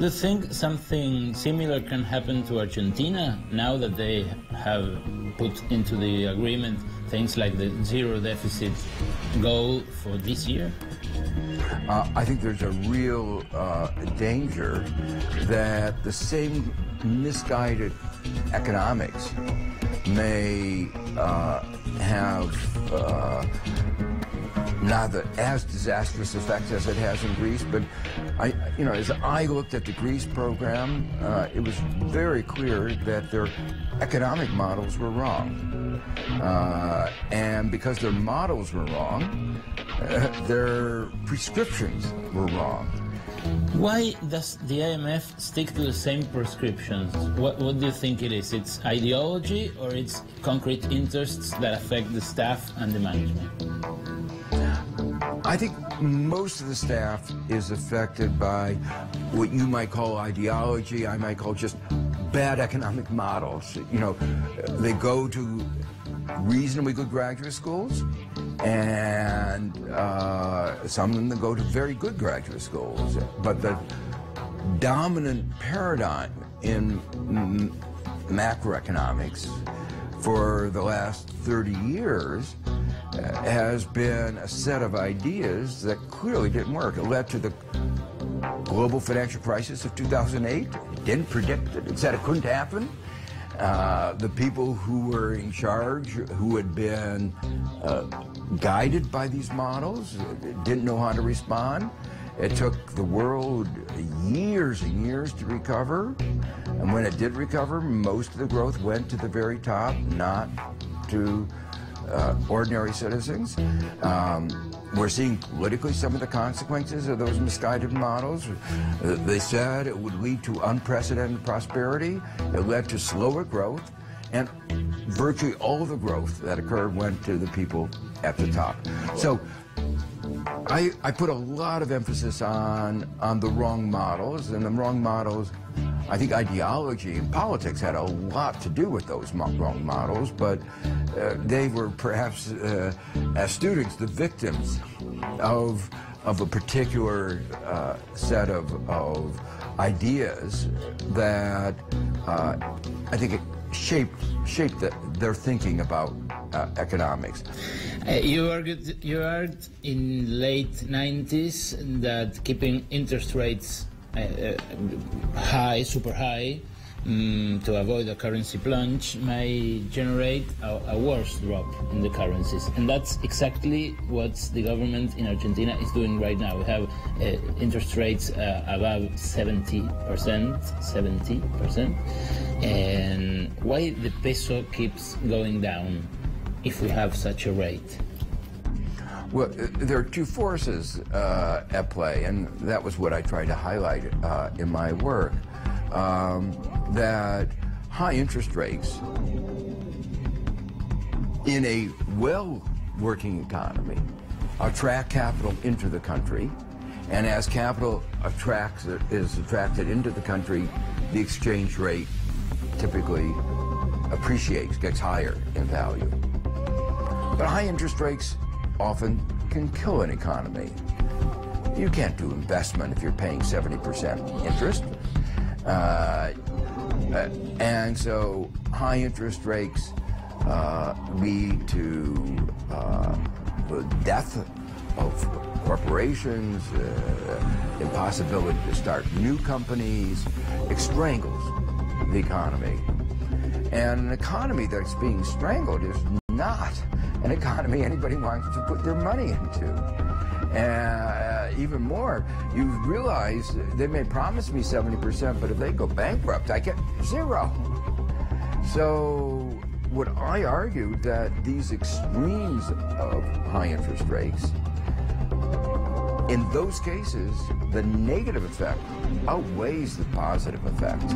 Do you think something similar can happen to Argentina now that they have put into the agreement things like the zero deficit goal for this year? I think there's a real danger that the same misguided economics may have not as disastrous effects as it has in Greece, but as I looked at the Greece program, it was very clear that their economic models were wrong. And because their models were wrong, their prescriptions were wrong. Why does the IMF stick to the same prescriptions? What do you think it is? It's ideology or it's concrete interests that affect the staff and the management? I think most of the staff is affected by what you might call ideology, I might call just bad economic models. They go to reasonably good graduate schools, and some of them go to very good graduate schools. But the dominant paradigm in macroeconomics for the last 30 years has been a set of ideas that clearly didn't work. It led to the global financial crisis of 2008. It didn't predict it. It said it couldn't happen. The people who were in charge, who had been guided by these models, didn't know how to respond. It took the world years and years to recover. And when it did recover, most of the growth went to the very top, not to ordinary citizens. We're seeing politically some of the consequences of those misguided models. They said it would lead to unprecedented prosperity. It led to slower growth, and virtually all the growth that occurred went to the people at the top. So I put a lot of emphasis on the wrong models, and the wrong models, I think ideology and politics had a lot to do with those wrong models, but they were perhaps, as students, the victims of a particular set of ideas that I think it shaped their thinking about economics. You argued in late 90s that keeping interest rates high, super high, to avoid a currency plunge may generate a worse drop in the currencies. And that's exactly what the government in Argentina is doing right now. We have interest rates above 70%. And why the peso keeps going down if we have such a rate? Well, there are two forces at play, and that was what I tried to highlight in my work, that high interest rates in a well-working economy attract capital into the country, and as capital is attracted into the country, the exchange rate typically appreciates, gets higher in value. But high interest rates often can kill an economy. You can't do investment if you're paying 70% interest. And so high interest rates lead to the death of corporations, impossibility to start new companies. It strangles the economy. And an economy that's being strangled is not an economy anybody wants to put their money into. Even more, you realize they may promise me 70%, but if they go bankrupt, I get zero. So what I argue that these extremes of high interest rates, in those cases, the negative effect outweighs the positive effect.